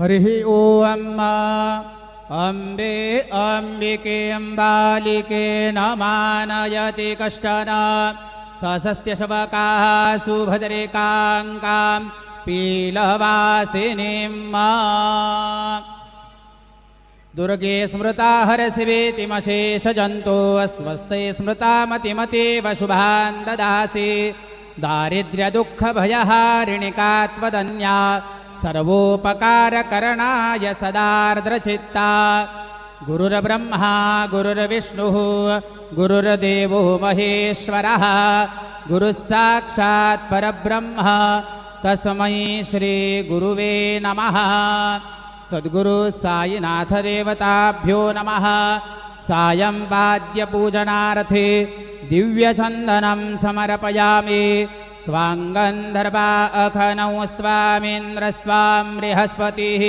हरिः ओम् अम्बे अम्बिके अम्बालिके न मानयति कष्टन सस्त्यशवकाः सुभद्रिकाङ्कां पीलवासिनीं दुर्गे स्मृता हरशिवेतिमशेषजन्तो अस्वस्थे स्मृता मतिमतीव शुभान् ददासि दारिद्र्यदुःखभयहारिणिका त्वदन्या सर्वोपकारकरणाय सदार्द्रचित्ता गुरुर्ब्रह्मा गुरुर्विष्णुः गुरुर्देवो महेश्वरः गुरुः साक्षात् परब्रह्म तस्मै श्री गुरुवे नमः। सद्गुरु साईनाथ देवताभ्यो नमः। सायं पाद्यपूजनार्थे दिव्यचन्दनं समर्पयामि। त्वां गन्धर्वा अखनौ स्वामीन्द्रस्त्वां बृहस्पतिः